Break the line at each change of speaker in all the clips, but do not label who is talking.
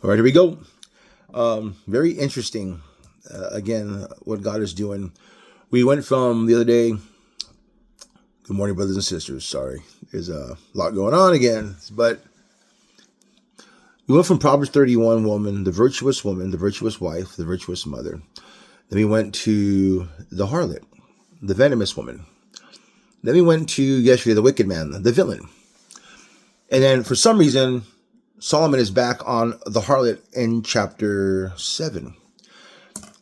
All right, here we go. Very interesting. Again, what God is doing. We went from the other day. Good morning, brothers and sisters. Sorry, there's a lot going on again. But we went from Proverbs 31 woman, the virtuous wife, the virtuous mother. Then we went to the harlot, the venomous woman. Then we went to yesterday, the wicked man, the villain. And then for some reason, Solomon is back on the harlot in chapter 7.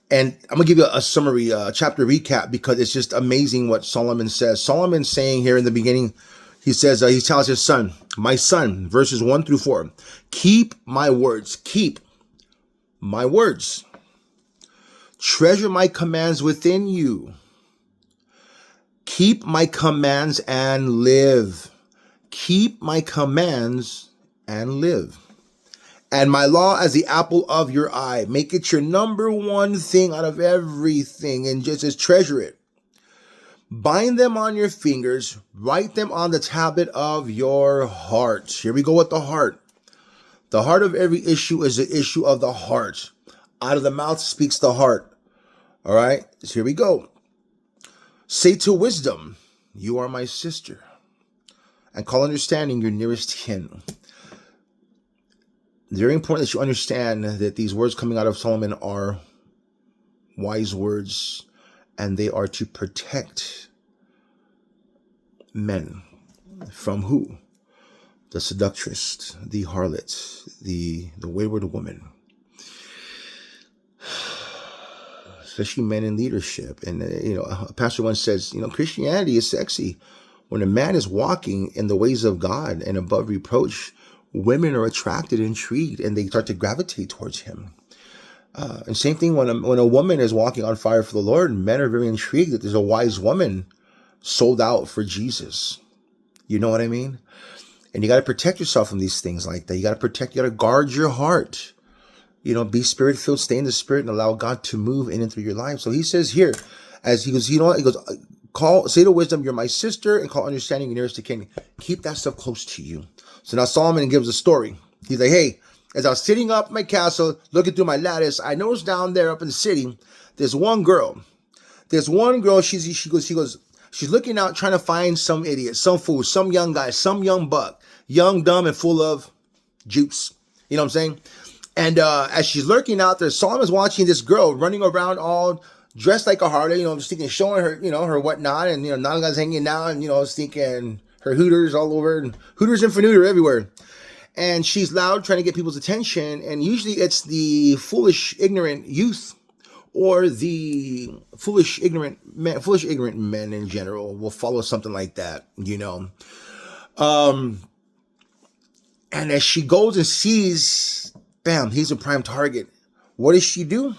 And I'm going to give you a summary, chapter recap, because it's just amazing what Solomon says. Solomon's saying here in the beginning, he says, he tells his son, my son, verses 1 through 4, keep my words, keep my words. Treasure my commands within you. Keep my commands and live. Keep my commands and live. And my law as the apple of your eye. Make it your number one thing out of everything, and just treasure it. Bind them on your fingers. Write them on the tablet of your heart. Here we go with the heart. The heart of every issue is the issue of the heart. Out of the mouth speaks the heart. All right, so here we go. Say to wisdom, you are my sister. And call understanding your nearest kin. Very important that you understand that these words coming out of Solomon are wise words, and they are to protect men from who? The seductress, the harlot, the wayward woman. Especially men in leadership. And, a pastor once says, Christianity is sexy. When a man is walking in the ways of God and above reproach, women are attracted, intrigued, and they start to gravitate towards him. And same thing when a woman is walking on fire for the Lord, men are very intrigued that there's a wise woman sold out for Jesus. You know what I mean? And you got to protect yourself from these things like that. You got to guard your heart. Be spirit-filled, stay in the spirit, and allow God to move in and through your life. So he says here, as he goes, say to wisdom, you're my sister, and call understanding your nearest to kin. Keep that stuff close to you. So now Solomon gives a story. He's like, hey, as I was sitting up in my castle, looking through my lattice, I noticed down there up in the city, there's one girl. She's looking out, trying to find some idiot, some fool, some young guy, some young buck, young, dumb, and full of juice. You know what I'm saying? And as she's lurking out there, Solomon's watching this girl running around all dressed like a harlot, just thinking, showing her, her whatnot, and, none guys hanging out, and, thinking her hooters all over, and hooters and fanooter everywhere. And she's loud, trying to get people's attention, and usually it's the foolish, ignorant youth, or the foolish, ignorant men in general will follow something like that, And as she goes and sees, bam, he's a prime target. What does she do?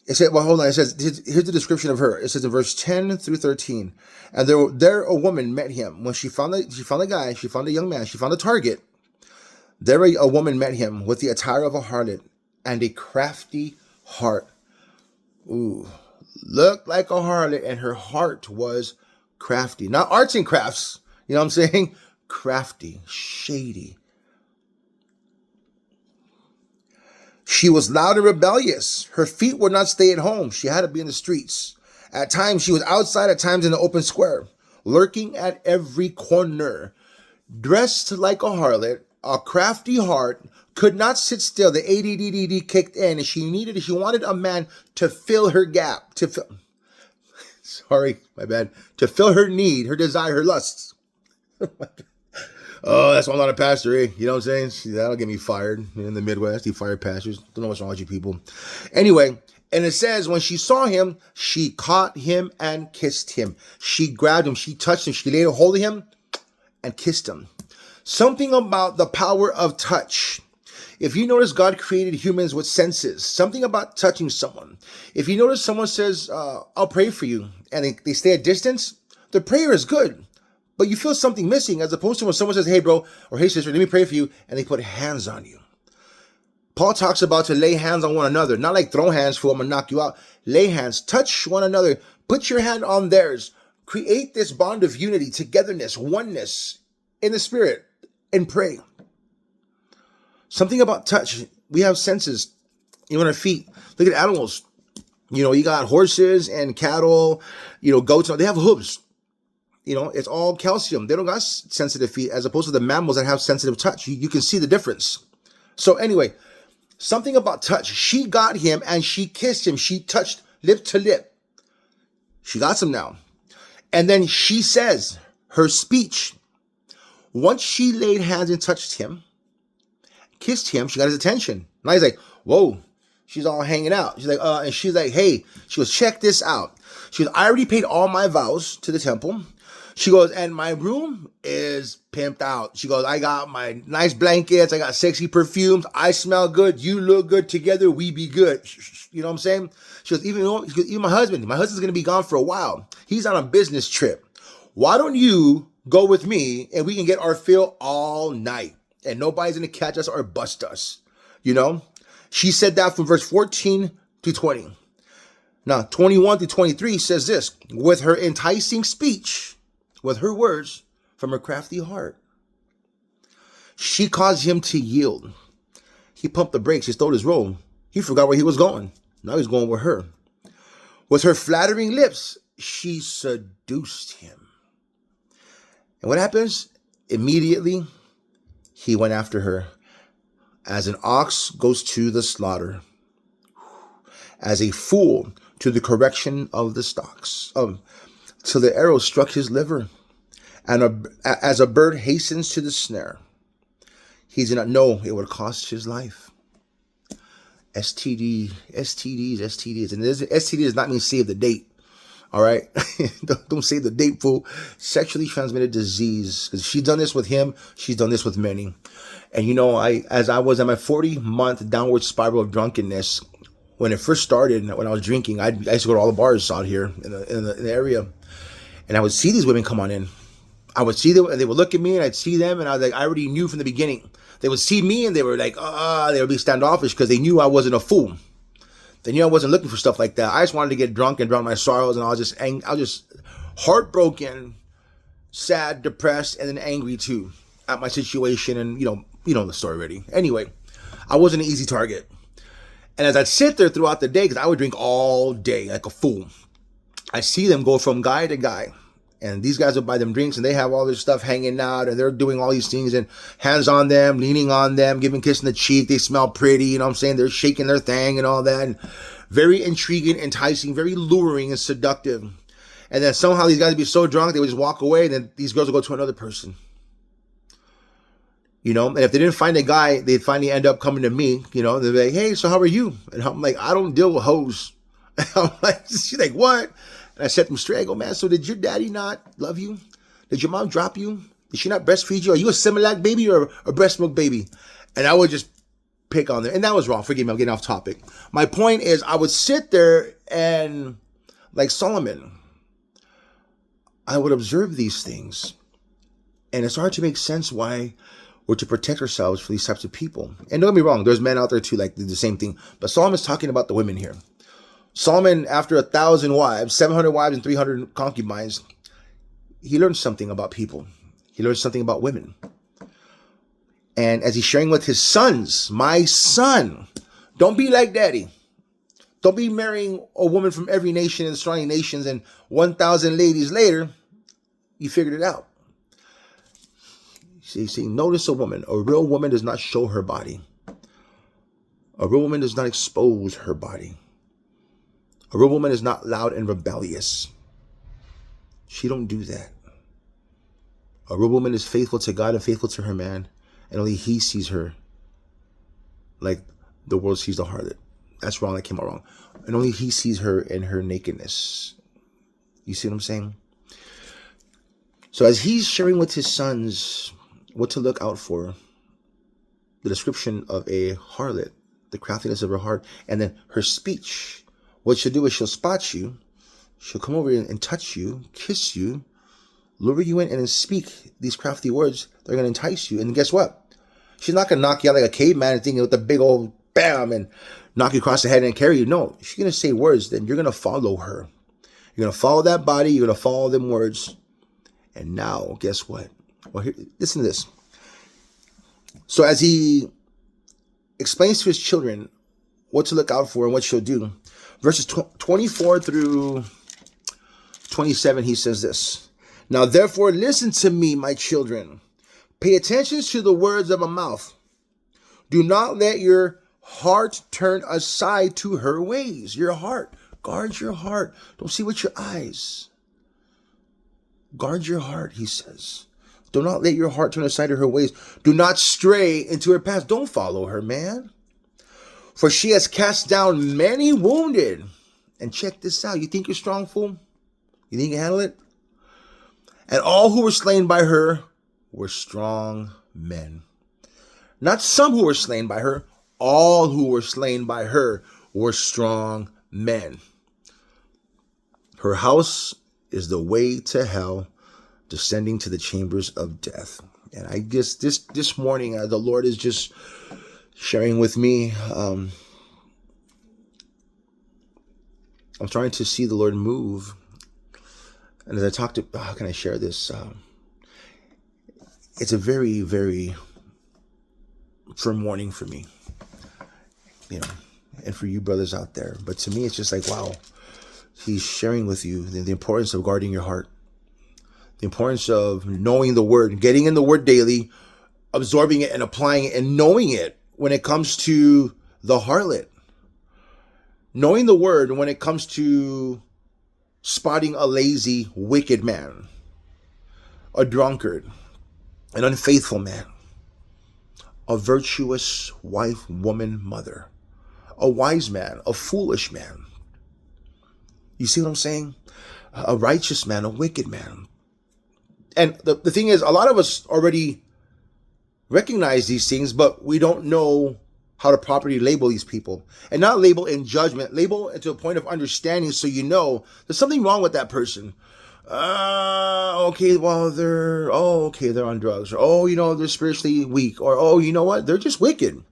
It said, well, hold on. It says, here's the description of her. It says in verse 10 through 13. And there a woman met him. When she found a guy, she found a young man, she found a target. There a woman met him with the attire of a harlot and a crafty heart. Ooh, looked like a harlot, and her heart was crafty. Not arts and crafts. You know what I'm saying? Crafty, shady. She was loud and rebellious. Her feet would not stay at home. She had to be in the streets. At times she was outside, at times in the open square, lurking at every corner. Dressed like a harlot, a crafty heart, could not sit still. The ADD kicked in, and she wanted a man to fill her gap, to fill her need, her desire, her lusts. Oh, that's why I'm not a pastor, eh? You know what I'm saying? That'll get me fired in the Midwest. You fired pastors. Don't know what's wrong with you people. Anyway, and it says, when she saw him, she caught him and kissed him. She grabbed him. She touched him. She laid a hold of him and kissed him. Something about the power of touch. If you notice, God created humans with senses. Something about touching someone. If you notice someone says, I'll pray for you, and they stay at distance, the prayer is good. But you feel something missing, as opposed to when someone says, hey, bro, or hey, sister, let me pray for you, and they put hands on you. Paul talks about to lay hands on one another, not like throw hands for them and knock you out. Lay hands, touch one another, put your hand on theirs. Create this bond of unity, togetherness, oneness in the spirit, and pray. Something about touch. We have senses, even our feet. Look at animals. You got horses and cattle, goats. They have hooves. It's all calcium. They don't got sensitive feet as opposed to the mammals that have sensitive touch. You can see the difference. So anyway, something about touch. She got him and she kissed him. She touched lip to lip. She got him now. And then she says, her speech, once she laid hands and touched him, kissed him, she got his attention. Now he's like, whoa. She's all hanging out. She's like, and she's like, hey, she goes, check this out. She goes, I already paid all my vows to the temple. She goes, and my room is pimped out. She goes, I got my nice blankets. I got sexy perfumes. I smell good. You look good. Together, we be good. You know what I'm saying? She goes, even my husband's going to be gone for a while. He's on a business trip. Why don't you go with me and we can get our fill all night and nobody's going to catch us or bust us, She said that from verse 14 to 20. Now, 21 to 23 says this, with her enticing speech, with her words from her crafty heart, she caused him to yield. He pumped the brakes. He stole his roll. He forgot where he was going. Now he's going with her. With her flattering lips, she seduced him. And what happens? Immediately, he went after her. As an ox goes to the slaughter, as a fool to the correction of the stocks, till the arrow struck his liver, and as a bird hastens to the snare, he did not know it would cost his life. STDs. And STD does not mean save the date. All right? Don't save the date, fool. Sexually transmitted disease. Because she's done this with him. She's done this with many. And as I was in my 40-month downward spiral of drunkenness, when it first started, when I was drinking, I used to go to all the bars out here in the area. And I would see these women come on in. I would see them and they would look at me and I'd see them. And I was like, I already knew from the beginning. They would see me and they were like, they would be standoffish because they knew I wasn't a fool. They knew I wasn't looking for stuff like that. I just wanted to get drunk and drown my sorrows. And I was just heartbroken, sad, depressed, and then angry too at my situation. And you know the story already. Anyway, I wasn't an easy target. And as I'd sit there throughout the day, because I would drink all day like a fool, I see them go from guy to guy. And these guys would buy them drinks and they have all this stuff hanging out and they're doing all these things and hands on them, leaning on them, giving kiss in the cheek. They smell pretty, you know what I'm saying? They're shaking their thing and all that. And very intriguing, enticing, very luring and seductive. And then somehow these guys would be so drunk, they would just walk away and then these girls would go to another person. And if they didn't find a guy, they'd finally end up coming to me, they'd be like, hey, so how are you? And I'm like, I don't deal with hoes. I'm like, she's like, what? And I set them straight. I go, man, so did your daddy not love you? Did your mom drop you? Did she not breastfeed you? Are you a Similac baby or a breast milk baby? And I would just pick on them. And that was wrong. Forgive me, I'm getting off topic. My point is I would sit there and, like Solomon, I would observe these things. And it's hard to make sense why we're to protect ourselves from these types of people. And don't get me wrong, there's men out there too, like the same thing. But Solomon's talking about the women here. Solomon, after 1,000 wives, 700 wives and 300 concubines, he learned something about people. He learned something about women. And as he's sharing with his sons, my son, don't be like daddy. Don't be marrying a woman from every nation and surrounding nations and 1,000 ladies later, you figured it out. See, notice a woman. A real woman does not show her body. A real woman does not expose her body. A real woman is not loud and rebellious. She don't do that. A real woman is faithful to God and faithful to her man, and only he sees her like the world sees the harlot. That's wrong. That came out wrong. And only he sees her in her nakedness. You see what I'm saying? So as he's sharing with his sons what to look out for, the description of a harlot, the craftiness of her heart, and then her speech. What she'll do is she'll spot you. She'll come over and touch you, kiss you, lure you in, and then speak these crafty words. They're going to entice you. And guess what? She's not going to knock you out like a caveman thinking with a big old bam and knock you across the head and carry you. No, she's going to say words. Then you're going to follow her. You're going to follow that body. You're going to follow them words. And now, guess what? Well, here, listen to this. So as he explains to his children what to look out for and what she'll do. Verses 24 through 27, he says this. Now, therefore, listen to me, my children. Pay attention to the words of my mouth. Do not let your heart turn aside to her ways. Your heart. Guard your heart. Don't see with your eyes. Guard your heart, he says. Do not let your heart turn aside to her ways. Do not stray into her paths. Don't follow her, man. For she has cast down many wounded. And check this out. You think you're strong, fool? You think you can handle it? And all who were slain by her were strong men. Not some who were slain by her. All who were slain by her were strong men. Her house is the way to hell, descending to the chambers of death. And I guess this morning, the Lord is just sharing with me. I'm trying to see the Lord move. And as I talk to, how can I share this? It's a very, very firm warning for me, and for you brothers out there. But to me, it's just like, wow, he's sharing with you the importance of guarding your heart, the importance of knowing the word, getting in the word daily, absorbing it and applying it and knowing it when it comes to the harlot, knowing the word when it comes to spotting a lazy, wicked man, a drunkard, an unfaithful man, a virtuous wife, woman, mother, a wise man, a foolish man. You see what I'm saying? A righteous man, a wicked man. And the thing is, a lot of us already recognize these things, but we don't know how to properly label these people. And not label in judgment, label to a point of understanding so you know there's something wrong with that person. Okay, well, they're on drugs. Or, they're spiritually weak. Or, you know what? They're just wicked.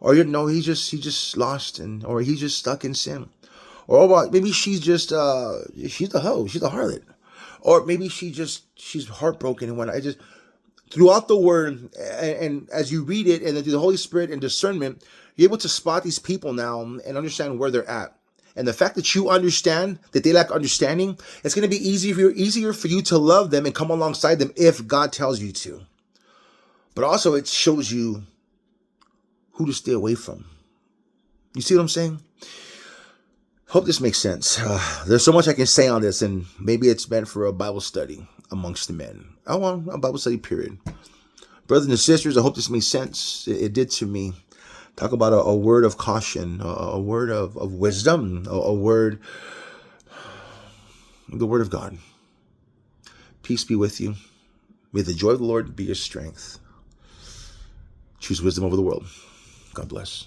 Or, he just lost or he's just stuck in sin. Or, well, maybe she's just, she's the hoe. She's the harlot. Or maybe she's heartbroken and whatnot. Throughout the word, and as you read it and through the Holy Spirit and discernment, you're able to spot these people now and understand where they're at. And the fact that you understand that they lack understanding, it's going to be easier for you to love them and come alongside them if God tells you to. But also it shows you who to stay away from. You see what I'm saying? Hope this makes sense. There's so much I can say on this, and maybe it's meant for a Bible study amongst the men. I want a Bible study, period. Brothers and sisters, I hope this makes sense. It did to me. Talk about a word of caution, a word of wisdom, the word of God. Peace be with you. May the joy of the Lord be your strength. Choose wisdom over the world. God bless.